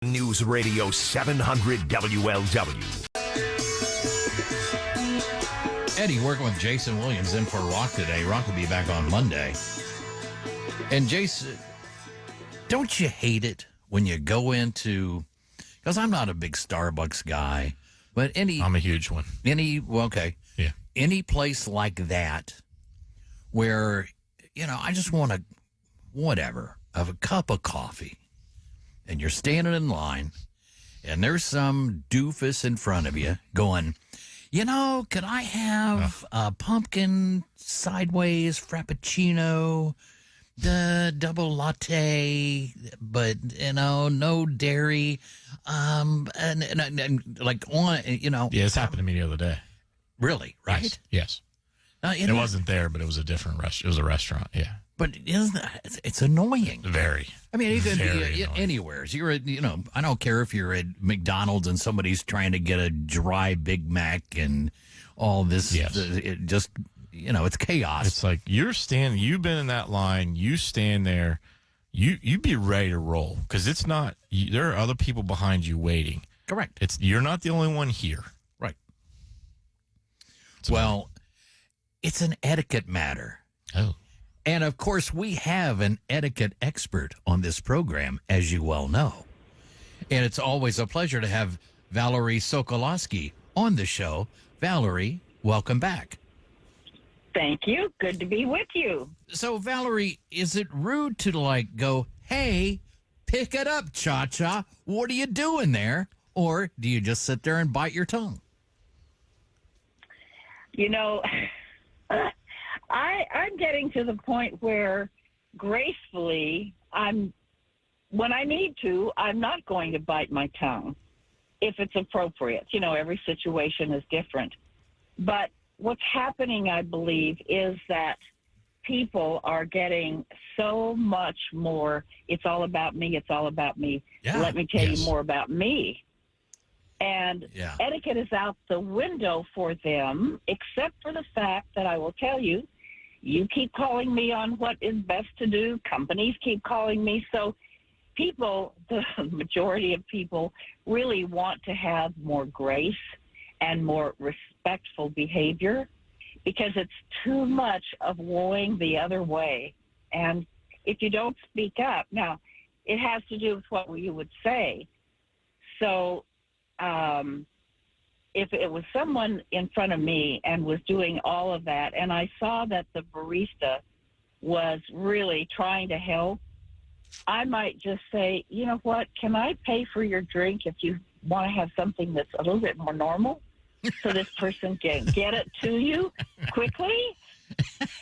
News Radio 700 WLW. Eddie working with Jason Williams in for Rock today. Rock will be back on Monday. And Jason, don't you hate it when you go into, because I'm not a big Starbucks guy, but I'm a huge one. Yeah. Any place like that where, I just want a cup of coffee, and you're standing in line, and there's some doofus in front of you going, could I have a pumpkin sideways frappuccino, the double latte, but, no dairy, and like on, Yeah, it's happened to me the other day. Really, right? Yes. It wasn't there, but it was a different restaurant. It was a restaurant, yeah. But it's annoying. Very. I mean, you could be annoying. anywhere. So you're at, I don't care if you're at McDonald's and somebody's trying to get a dry Big Mac and all this. Yes. It just, it's chaos. It's like you've been in that line, you stand there, you be ready to roll because it's not, there are other people behind you waiting. Correct. You're not the only one here. Right. So, well, it's an etiquette matter. Oh. And, of course, we have an etiquette expert on this program, as you well know. And it's always a pleasure to have Valerie Sokolowski on the show. Valerie, welcome back. Thank you. Good to be with you. So, Valerie, is it rude to, go, hey, pick it up, Cha-Cha. What are you doing there? Or do you just sit there and bite your tongue? I'm getting to the point where gracefully when I need to, I'm not going to bite my tongue if it's appropriate. Every situation is different. But what's happening, I believe, is that people are getting so much more, it's all about me, it's all about me. Yeah. Let me tell you more about me. And etiquette is out the window for them, except for the fact that I will tell you, you keep calling me on what is best to do. Companies keep calling me. So people, the majority of people, really want to have more grace and more respectful behavior because it's too much of going the other way. And if you don't speak up, now, it has to do with what you would say. So, if it was someone in front of me and was doing all of that, and I saw that the barista was really trying to help, I might just say, you know what, can I pay for your drink if you want to have something that's a little bit more normal so this person can get it to you quickly?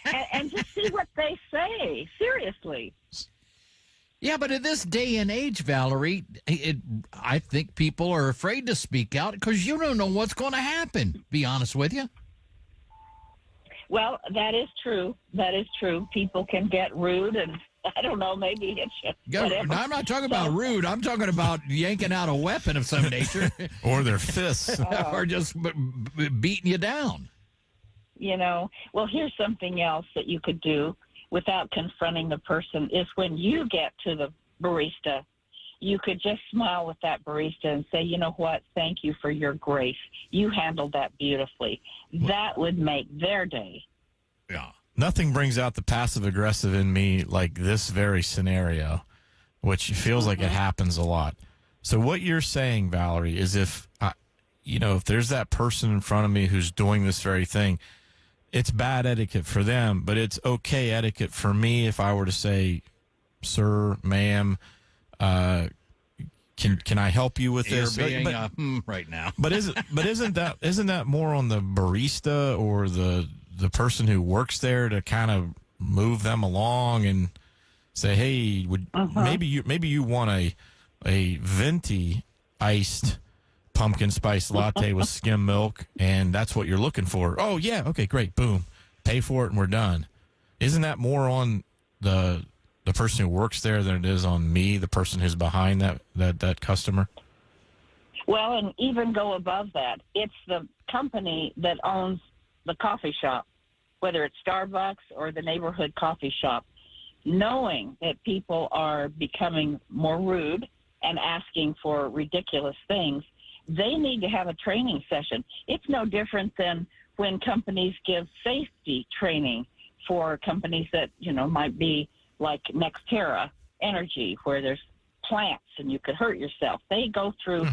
And just see what they say, seriously. Yeah, but in this day and age, Valerie, I think people are afraid to speak out because you don't know what's going to happen, be honest with you. Well, that is true. That is true. People can get rude and, I don't know, maybe hit you. No, I'm not talking about rude. I'm talking about yanking out a weapon of some nature. Or their fists. Or just beating you down. Well, here's something else that you could do without confronting the person is when you get to the barista, you could just smile with that barista and say, you know what, thank you for your grace. You handled that beautifully. That would make their day. Yeah. Nothing brings out the passive-aggressive in me like this very scenario, which feels like it happens a lot. So what you're saying, Valerie, is if there's that person in front of me who's doing this very thing, it's bad etiquette for them, but it's okay etiquette for me if I were to say, sir, ma'am, can I help you with this? You're being right now. But isn't that more on the barista or the person who works there to kind of move them along and say, hey, maybe you want a venti iced pumpkin spice latte with skim milk, and that's what you're looking for. Oh, yeah, okay, great, boom. Pay for it, and we're done. Isn't that more on the person who works there than it is on me, the person who's behind that customer? Well, and even go above that. It's the company that owns the coffee shop, whether it's Starbucks or the neighborhood coffee shop, knowing that people are becoming more rude and asking for ridiculous things, they need to have a training session. It's no different than when companies give safety training for companies that, might be like Nextera Energy, where there's plants and you could hurt yourself. They go through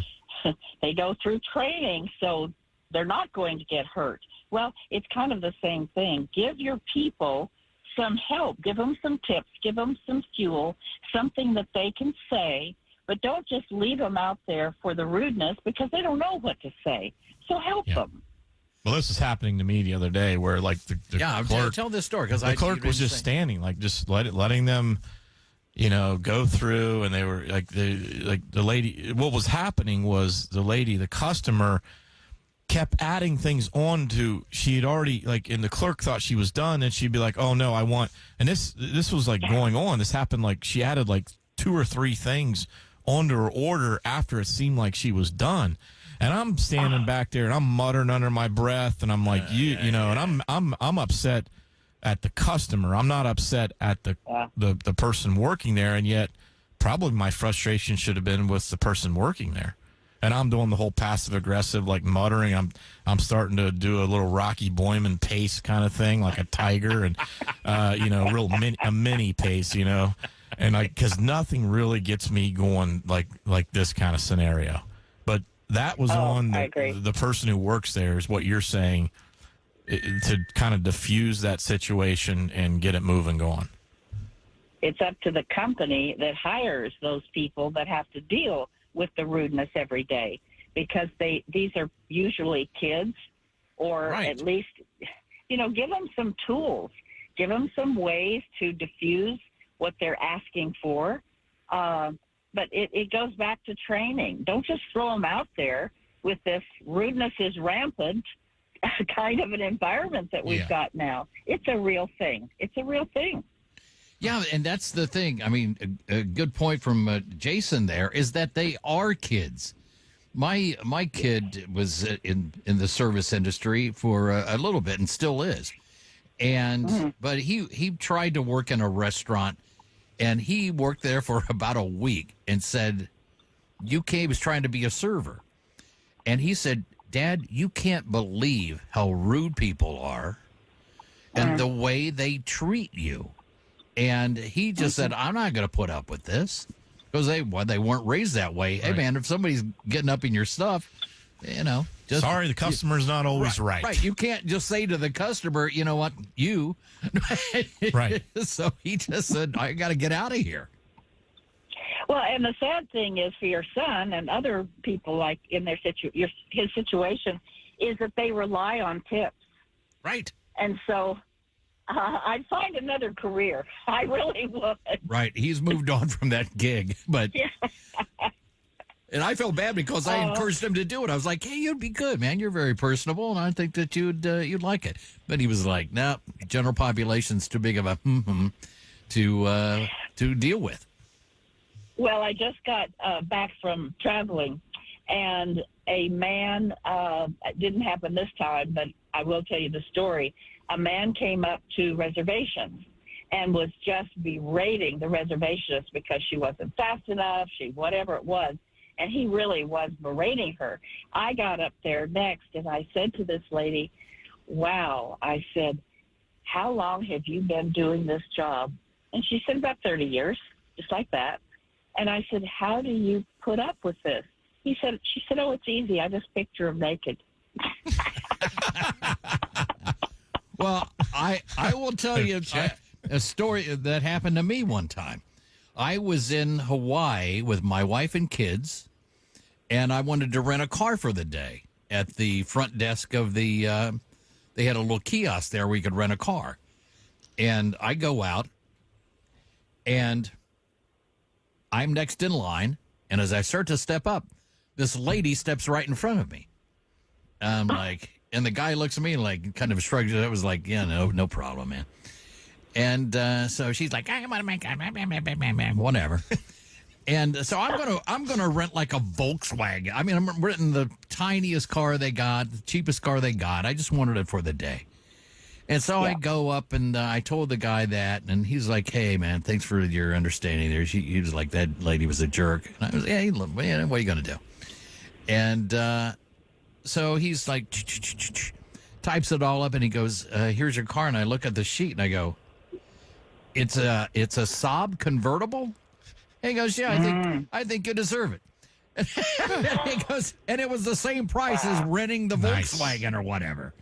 training so they're not going to get hurt. Well, it's kind of the same thing. Give your people some help. Give them some tips. Give them some fuel, something that they can say, but don't just leave them out there for the rudeness because they don't know what to say. So help them. Well, this is happening to me the other day where, like, the clerk... Tell this story, because the clerk was just standing, like, just letting them, go through, and they were, the lady... What was happening was the customer kept adding things on to... She had already, and the clerk thought she was done, and she'd be like, oh, no, I want... And this was, going on. This happened, she added, 2 or 3 things onto her order after it seemed like she was done. And I'm standing back there and I'm muttering under my breath, and I'm like, and I'm upset at the customer. I'm not upset at the person working there, and yet probably my frustration should have been with the person working there. And I'm doing the whole passive aggressive, muttering. I'm starting to do a little Rocky Boyman pace kind of thing, like a tiger, and a mini pace, and because nothing really gets me going like this kind of scenario. But that was on the person who works there, is what you're saying, to kind of diffuse that situation and get it moving going. It's up to the company that hires those people that have to deal with the rudeness every day, because these are usually kids, or at least, give them some tools, give them some ways to diffuse what they're asking for. But it goes back to training. Don't just throw them out there with this rudeness is rampant kind of an environment that we've got now. It's a real thing. It's a real thing. Yeah, and that's the thing. I mean, a good point from Jason there is that they are kids. My kid was in the service industry for a little bit and still is. And but he tried to work in a restaurant. And he worked there for about a week and said, he was trying to be a server. And he said, Dad, you can't believe how rude people are and the way they treat you. And he just said, I'm not going to put up with this, because they weren't raised that way. Hey, man, if somebody's getting up in your stuff, just... Sorry, the customer's not always right. Right. You can't just say to the customer, you know what, you... Right. So he just said, I got to get out of here. Well, and the sad thing is for your son and other people in his situation is that they rely on tips. Right. And so I'd find another career. I really would. Right. He's moved on from that gig, but... And I felt bad because I encouraged him to do it. I was like, hey, you'd be good, man. You're very personable, and I think that you'd like it. But he was like, no, general population's too big of a to deal with. Well, I just got back from traveling, and a man, it didn't happen this time, but I will tell you the story. A man came up to reservations and was just berating the reservationist because she wasn't fast enough, whatever it was. And he really was berating her. I got up there next, and I said to this lady, wow, I said, how long have you been doing this job? And she said, about 30 years, just like that. And I said, how do you put up with this? She said, oh, it's easy. I just picture him naked. Well, I will tell you a story that happened to me one time. I was in Hawaii with my wife and kids, and I wanted to rent a car for the day. At the front desk of they had a little kiosk there where you could rent a car. And I go out, and I'm next in line, and as I start to step up, this lady steps right in front of me. I'm like, and the guy looks at me and kind of shrugs. I was like, yeah, no problem, man. And so she's like, I want to make whatever. And so I'm gonna rent like a Volkswagen. I mean, I'm renting the tiniest car they got, the cheapest car they got. I just wanted it for the day. And so I go up and I told the guy that, and he's like, "Hey, man, thanks for your understanding there." He was like, "That lady was a jerk." And I was, "Yeah, look, man, what are you going to do?" And so he's like, types it all up, and he goes, "Here's your car." And I look at the sheet, and I go, "It's a Saab convertible?" And he goes, "Yeah, I think you deserve it." And he goes, and it was the same price as renting the Volkswagen or whatever.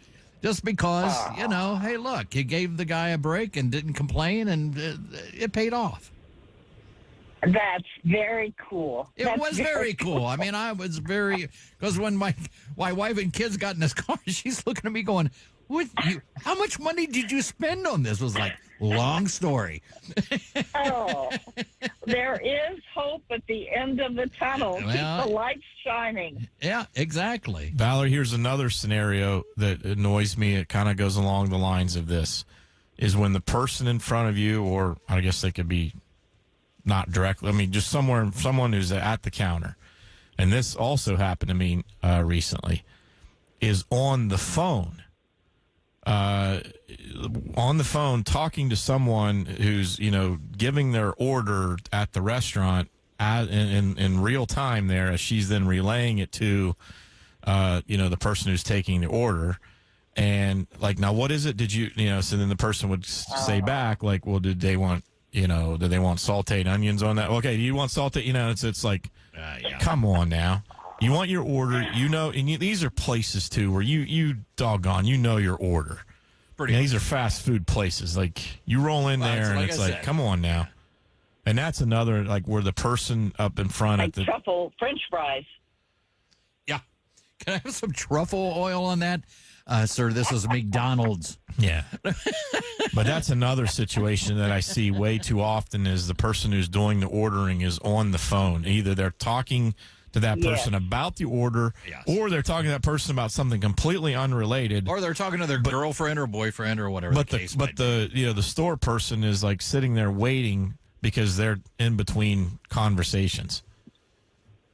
Just because, hey, look, you gave the guy a break and didn't complain, and it paid off. That's very cool. It was very cool. I mean, I was because when my wife and kids got in this car, she's looking at me going, how much money did you spend on this? It was like, long story. Oh, there is hope at the end of the tunnel. Keep the lights shining. Yeah, exactly. Valerie, here's another scenario that annoys me. It kind of goes along the lines of this, is when the person in front of you, or I guess they could be not directly, I mean, just someone who's at the counter, and this also happened to me recently, is on the phone. On the phone talking to someone who's, giving their order at the restaurant in real time there, as she's then relaying it to, the person who's taking the order. And like, now what is it? Did you, so then the person would say back, like, well, did they want sauteed onions on that? Okay. Do you want sauteed? It's like, come on now. You want your order, and these are places, too, where you doggone, your order. These are fast food places. Like, you roll in there, and it's like, come on now. And that's another, like, where the person up in front at the truffle French fries. Yeah. Can I have some truffle oil on that? Sir, this is McDonald's. Yeah. But that's another situation that I see way too often, is the person who's doing the ordering is on the phone. Either they're talking to that person about the order, or they're talking to that person about something completely unrelated, or they're talking to their girlfriend or boyfriend or whatever. The store person is like sitting there waiting because they're in between conversations.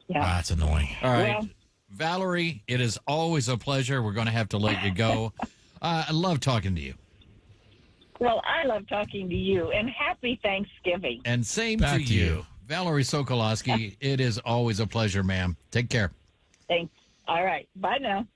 Yeah, that's annoying. All right, Valerie, it is always a pleasure. We're going to have to let you go. I love talking to you. Well, I love talking to you, and happy Thanksgiving. And same to you. Valerie Sokolowski, it is always a pleasure, ma'am. Take care. Thanks. All right. Bye now.